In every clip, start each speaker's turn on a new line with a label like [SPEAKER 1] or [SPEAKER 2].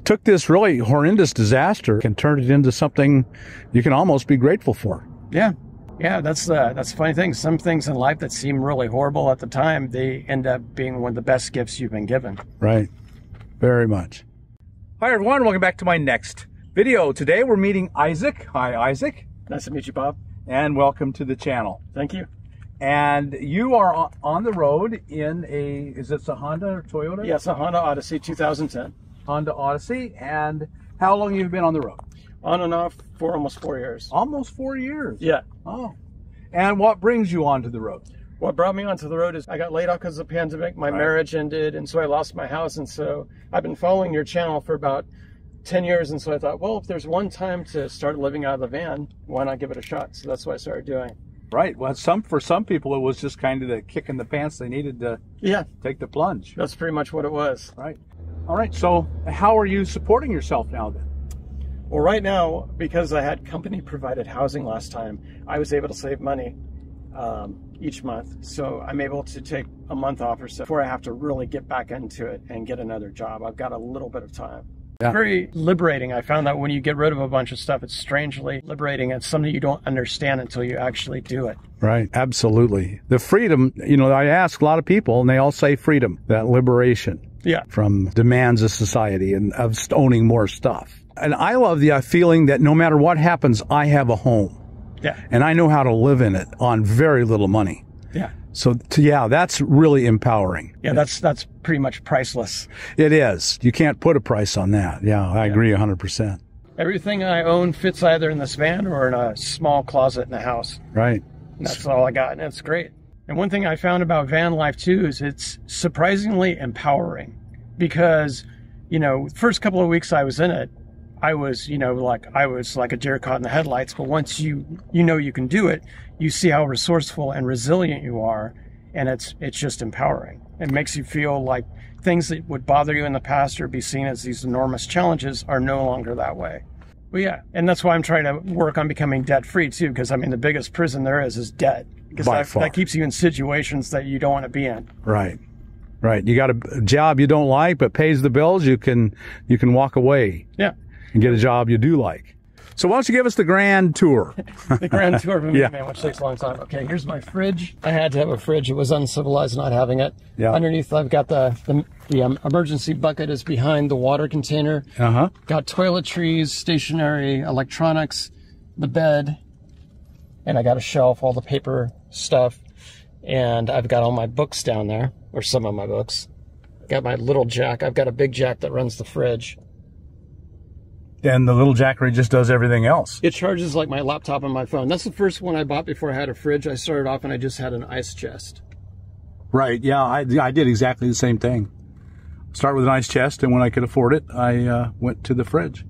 [SPEAKER 1] Took this really horrendous disaster and turned it into something you can almost be grateful for.
[SPEAKER 2] Yeah. Yeah, that's the funny thing. Some things in life that seem really horrible at the time, they end up being one of the best gifts you've been given.
[SPEAKER 1] Right. Very much.
[SPEAKER 3] Hi, everyone. Welcome back to my next video. Today, we're meeting Izaak. Hi, Izaak.
[SPEAKER 2] Nice to meet you, Bob.
[SPEAKER 3] And welcome to the channel.
[SPEAKER 2] Thank you.
[SPEAKER 3] And you are on the road in a, is it a Honda or Toyota?
[SPEAKER 2] Yes, a Honda Odyssey 2010.
[SPEAKER 3] Honda Odyssey. And how long have you been on the road?
[SPEAKER 2] On and off for almost 4 years.
[SPEAKER 3] Almost 4 years?
[SPEAKER 2] Yeah.
[SPEAKER 3] Oh. And what brings you onto the road?
[SPEAKER 2] What brought me onto the road is I got laid off because of the pandemic. My marriage ended, and so I lost my house. And so I've been following your channel for about 10 years. And so I thought, well, if there's one time to start living out of the van, why not give it a shot? So that's what I started doing.
[SPEAKER 3] Right. Well, for some people, it was just kind of the kick in the pants they needed to take the plunge.
[SPEAKER 2] That's pretty much what it was.
[SPEAKER 3] Right. All right. So how are you supporting yourself now then?
[SPEAKER 2] Well, right now, because I had company-provided housing last time, I was able to save money each month. So I'm able to take a month off or so before I have to really get back into it and get another job. I've got a little bit of time. Yeah. Very liberating. I found that when you get rid of a bunch of stuff, it's strangely liberating. It's something you don't understand until you actually do it.
[SPEAKER 1] Right. Absolutely. The freedom, you know, I ask a lot of people and they all say freedom, that liberation from demands of society and of owning more stuff. And I love the feeling that no matter what happens, I have a home.
[SPEAKER 2] Yeah.
[SPEAKER 1] And I know how to live in it on very little money.
[SPEAKER 2] Yeah.
[SPEAKER 1] So, yeah, that's really empowering.
[SPEAKER 2] Yeah, that's pretty much priceless.
[SPEAKER 1] It is. You can't put a price on that. Yeah, I agree 100%.
[SPEAKER 2] Everything I own fits either in this van or in a small closet in the house.
[SPEAKER 1] Right.
[SPEAKER 2] And that's all I got, and it's great. And one thing I found about van life, too, is it's surprisingly empowering. Because, you know, first couple of weeks I was in it, I was like a deer caught in the headlights. But once you know you can do it, you see how resourceful and resilient you are, and it's just empowering. It makes you feel like things that would bother you in the past or be seen as these enormous challenges are no longer that way. Well, yeah, and that's why I'm trying to work on becoming debt-free too, because I mean the biggest prison there is debt, because that keeps you in situations that you don't want to be in.
[SPEAKER 1] Right. Right. You got a job you don't like but pays the bills, you can walk away.
[SPEAKER 2] Yeah.
[SPEAKER 1] And get a job you do like. So why don't you give us the grand tour?
[SPEAKER 2] The grand tour of a Minivan, which takes a long time. Okay, here's my fridge. I had to have a fridge. It was uncivilized not having it. Yeah. Underneath, I've got the emergency bucket is behind the water container. Got toiletries, stationery, electronics, the bed, and I got a shelf, all the paper stuff, and I've got all my books down there, or some of my books. Got my little jack. I've got a big jack that runs the fridge.
[SPEAKER 1] And the little jackery just does everything else.
[SPEAKER 2] It charges like my laptop and my phone. That's the first one I bought before I had a fridge. I started off and I just had an ice chest.
[SPEAKER 1] Right, yeah, I did exactly the same thing. Start with an ice chest, and when I could afford it, I went to the fridge.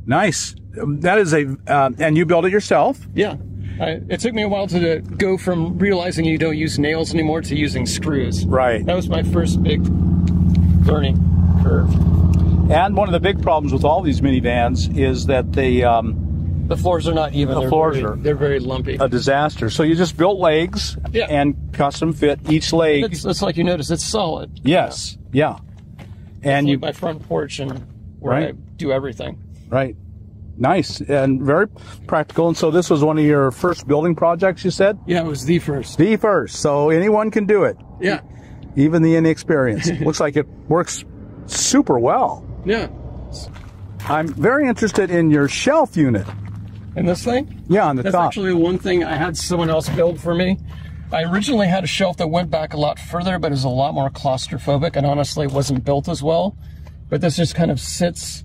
[SPEAKER 1] Nice. That is and you built it yourself?
[SPEAKER 2] Yeah. It took me a while to go from realizing you don't use nails anymore to using screws.
[SPEAKER 1] Right.
[SPEAKER 2] That was my first big learning curve.
[SPEAKER 1] And one of the big problems with all these minivans is that
[SPEAKER 2] the floors are not even. They're very lumpy.
[SPEAKER 1] A disaster. So you just built legs and custom fit each leg.
[SPEAKER 2] It's like you notice, it's solid.
[SPEAKER 1] Yes, yeah. And
[SPEAKER 2] like my front porch and where I do everything.
[SPEAKER 1] Right. Nice and very practical. And so this was one of your first building projects, you said?
[SPEAKER 2] Yeah, it was the first.
[SPEAKER 1] The first. So anyone can do it.
[SPEAKER 2] Yeah.
[SPEAKER 1] Even the inexperienced. Looks like it works super well.
[SPEAKER 2] Yeah.
[SPEAKER 1] I'm very interested in your shelf unit.
[SPEAKER 2] In this thing?
[SPEAKER 1] Yeah, on the top.
[SPEAKER 2] That's actually one thing I had someone else build for me. I originally had a shelf that went back a lot further, but it was a lot more claustrophobic and honestly wasn't built as well. But this just kind of sits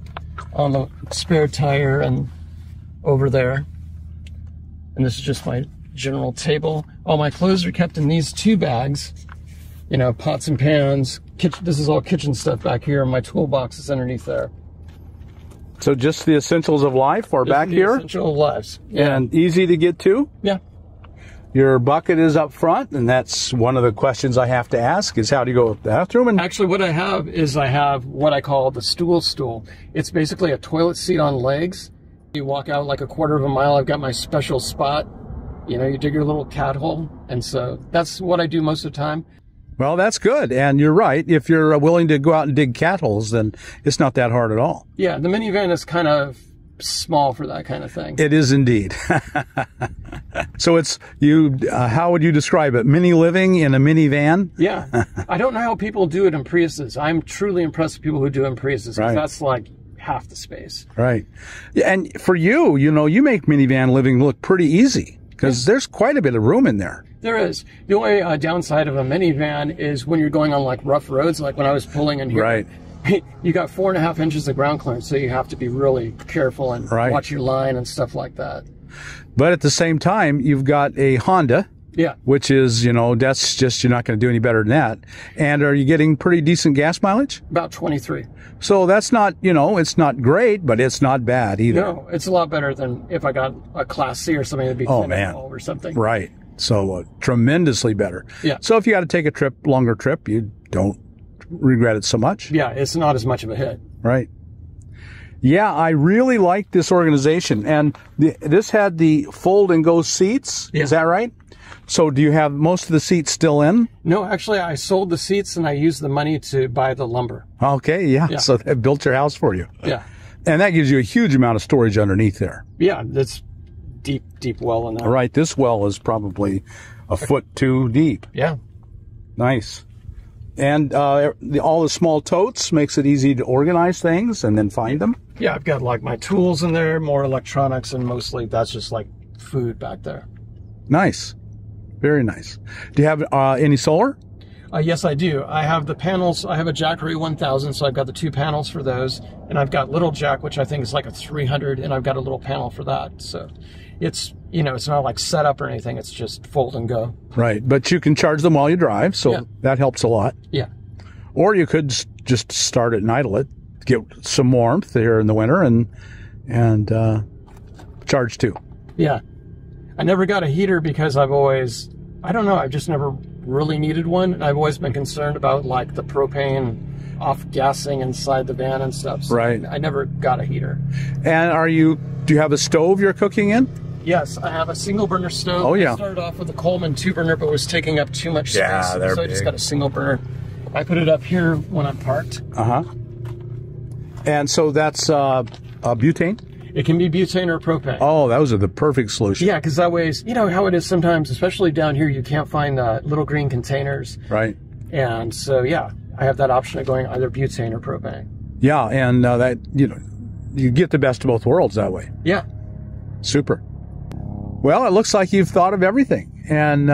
[SPEAKER 2] on the spare tire and over there. And this is just my general table. All my clothes are kept in these 2 bags. You know, pots and pans. This is all kitchen stuff back here. My toolbox is underneath there.
[SPEAKER 1] So just the essentials of life are back here?
[SPEAKER 2] Essential lives. Yeah.
[SPEAKER 1] And easy to get to?
[SPEAKER 2] Yeah.
[SPEAKER 1] Your bucket is up front, and that's one of the questions I have to ask is how do you go to the bathroom? And
[SPEAKER 2] actually, what I have what I call the stool. It's basically a toilet seat on legs. You walk out like a quarter of a mile, I've got my special spot. You know, you dig your little cat hole. And so that's what I do most of the time.
[SPEAKER 1] Well, that's good. And you're right. If you're willing to go out and dig cat holes, then it's not that hard at all.
[SPEAKER 2] Yeah, the minivan is kind of small for that kind of thing.
[SPEAKER 1] It is indeed. So it's how would you describe it? Mini living in a minivan?
[SPEAKER 2] Yeah. I don't know how people do it in Priuses. I'm truly impressed with people who do it in Priuses, because that's like half the space.
[SPEAKER 1] Right. And for you, you make minivan living look pretty easy, because there's quite a bit of room in there.
[SPEAKER 2] There is. The only downside of a minivan is when you're going on like rough roads, like when I was pulling in here.
[SPEAKER 1] Right.
[SPEAKER 2] You got 4.5 inches of ground clearance, so you have to be really careful and watch your line and stuff like that.
[SPEAKER 1] But at the same time, you've got a Honda.
[SPEAKER 2] Yeah.
[SPEAKER 1] Which is, that's just, you're not going to do any better than that. And are you getting pretty decent gas mileage?
[SPEAKER 2] About 23.
[SPEAKER 1] So that's not, it's not great, but it's not bad either.
[SPEAKER 2] No, it's a lot better than if I got a Class C or something that'd be 10 or something.
[SPEAKER 1] Right. So tremendously better.
[SPEAKER 2] Yeah.
[SPEAKER 1] So if you got to take a longer trip, you don't regret it so much.
[SPEAKER 2] Yeah, it's not as much of a hit.
[SPEAKER 1] Right. Yeah, I really like this organization. And this had the fold and go seats. Yeah. Is that right? So do you have most of the seats still in?
[SPEAKER 2] No, actually, I sold the seats and I used the money to buy the lumber.
[SPEAKER 1] Okay, yeah. So they built your house for you.
[SPEAKER 2] Yeah.
[SPEAKER 1] And that gives you a huge amount of storage underneath there.
[SPEAKER 2] Yeah, that's deep well in there.
[SPEAKER 1] Right, this well is probably a foot too deep.
[SPEAKER 2] Yeah.
[SPEAKER 1] Nice. And all the small totes makes it easy to organize things and then find them?
[SPEAKER 2] Yeah, I've got like my tools in there, more electronics, and mostly that's just like food back there.
[SPEAKER 1] Nice. Very nice. Do you have any solar?
[SPEAKER 2] Yes, I do. I have the panels. I have a Jackery 1000, so I've got the 2 panels for those. And I've got Little Jack, which I think is like a 300, and I've got a little panel for that. So it's, it's not like set up or anything. It's just fold and go.
[SPEAKER 1] Right. But you can charge them while you drive, so that helps a lot.
[SPEAKER 2] Yeah.
[SPEAKER 1] Or you could just start it and idle it, get some warmth here in the winter, and charge too.
[SPEAKER 2] Yeah. I never got a heater because I've just never really needed one. And I've always been concerned about like the propane off-gassing inside the van and stuff. So
[SPEAKER 1] right.
[SPEAKER 2] I never got a heater.
[SPEAKER 1] And do you have a stove you're cooking in?
[SPEAKER 2] Yes, I have a single burner stove.
[SPEAKER 1] Oh, yeah.
[SPEAKER 2] I started off with a Coleman 2-burner, but was taking up too much space.
[SPEAKER 1] Yeah, they're
[SPEAKER 2] so I just got a single burner. I put it up here when I'm parked.
[SPEAKER 1] Uh-huh. And so that's butane?
[SPEAKER 2] It can be butane or propane.
[SPEAKER 1] Oh, those are the perfect solution.
[SPEAKER 2] Yeah, because that way, how it is sometimes, especially down here, you can't find little green containers.
[SPEAKER 1] Right.
[SPEAKER 2] And so, yeah, I have that option of going either butane or propane.
[SPEAKER 1] Yeah, and that, you get the best of both worlds that way.
[SPEAKER 2] Yeah.
[SPEAKER 1] Super. Well, it looks like you've thought of everything, and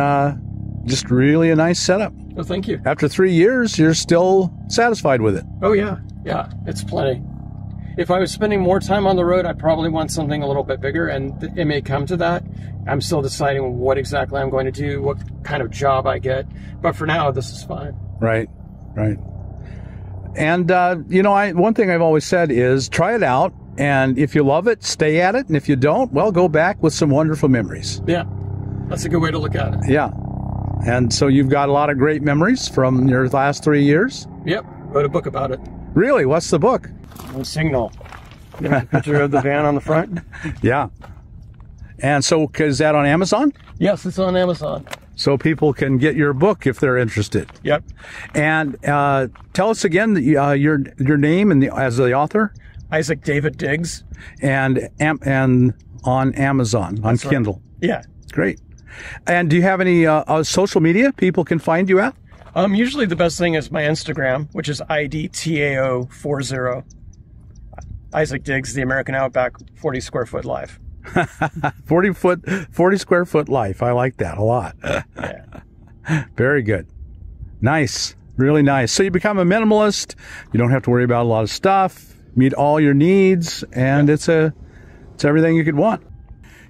[SPEAKER 1] just really a nice setup.
[SPEAKER 2] Oh, thank you.
[SPEAKER 1] After 3 years, you're still satisfied with it.
[SPEAKER 2] Oh, yeah. Yeah, it's plenty. If I was spending more time on the road, I'd probably want something a little bit bigger, and it may come to that. I'm still deciding what exactly I'm going to do, what kind of job I get. But for now, this is fine.
[SPEAKER 1] Right, right. And, one thing I've always said is try it out, and if you love it, stay at it, and if you don't, well, go back with some wonderful memories.
[SPEAKER 2] Yeah, that's a good way to look at it.
[SPEAKER 1] Yeah. And so you've got a lot of great memories from your last 3 years?
[SPEAKER 2] Yep, wrote a book about it.
[SPEAKER 1] Really? What's the book?
[SPEAKER 2] Signal. There's a picture of the van on the front.
[SPEAKER 1] Yeah. And so is that on Amazon?
[SPEAKER 2] Yes, it's on Amazon.
[SPEAKER 1] So people can get your book if they're interested.
[SPEAKER 2] Yep.
[SPEAKER 1] And tell us again your name and as the author.
[SPEAKER 2] Izaak David Diggs.
[SPEAKER 1] And on Amazon, on Kindle.
[SPEAKER 2] Right. Yeah.
[SPEAKER 1] Great. And do you have any social media people can find you at?
[SPEAKER 2] Usually the best thing is my Instagram, which is IDTAO40. Izaak Diggs, the American Outback 40 square foot life.
[SPEAKER 1] 40 square foot life. I like that a lot.
[SPEAKER 2] Yeah.
[SPEAKER 1] Very good. Nice. Really nice. So you become a minimalist. You don't have to worry about a lot of stuff. Meet all your needs, and it's everything you could want.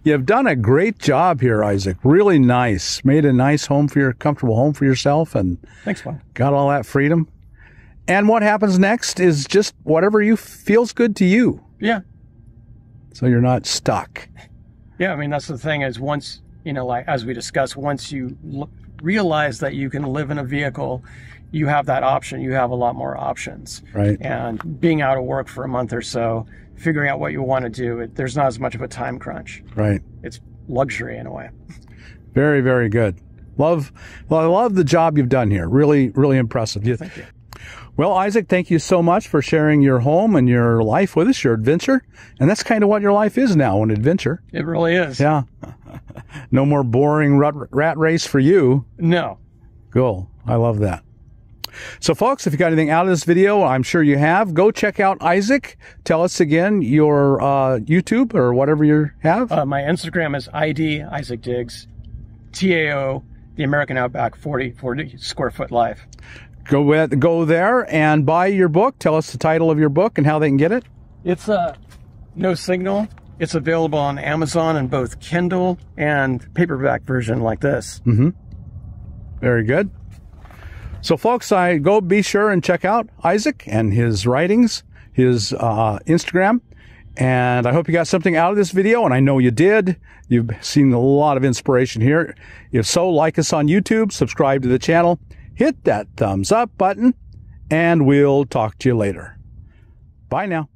[SPEAKER 1] You've done a great job here, Izaak. Really nice. Made a nice comfortable home for yourself, and
[SPEAKER 2] thanks, Bob.
[SPEAKER 1] Got all that freedom. And what happens next is just whatever feels good to you.
[SPEAKER 2] Yeah.
[SPEAKER 1] So you're not stuck.
[SPEAKER 2] Yeah, I mean, that's the thing is once, like as we discussed, once you realize that you can live in a vehicle, you have that option. You have a lot more options.
[SPEAKER 1] Right.
[SPEAKER 2] And being out of work for a month or so, figuring out what you want to do, there's not as much of a time crunch.
[SPEAKER 1] Right.
[SPEAKER 2] It's luxury in a way.
[SPEAKER 1] Very, very good. Well, I love the job you've done here. Really, really impressive.
[SPEAKER 2] Thank you.
[SPEAKER 1] Well, Izaak, thank you so much for sharing your home and your life with us, your adventure. And that's kind of what your life is now, an adventure.
[SPEAKER 2] It really is.
[SPEAKER 1] Yeah. No more boring rat race for you.
[SPEAKER 2] No.
[SPEAKER 1] Cool. I love that. So, folks, if you got anything out of this video, I'm sure you have, go check out Izaak. Tell us again your YouTube or whatever you have.
[SPEAKER 2] My Instagram is Izaak Diggs, TAO, the American Outback 40 square foot life.
[SPEAKER 1] Go there and buy your book. Tell us the title of your book and how they can get it.
[SPEAKER 2] It's No Signal. It's available on Amazon in both Kindle and paperback version like this.
[SPEAKER 1] Mm-hmm. Very good. So, folks, be sure and check out Izaak and his writings, his Instagram. And I hope you got something out of this video, and I know you did. You've seen a lot of inspiration here. If so, like us on YouTube, subscribe to the channel, hit that thumbs up button, and we'll talk to you later. Bye now.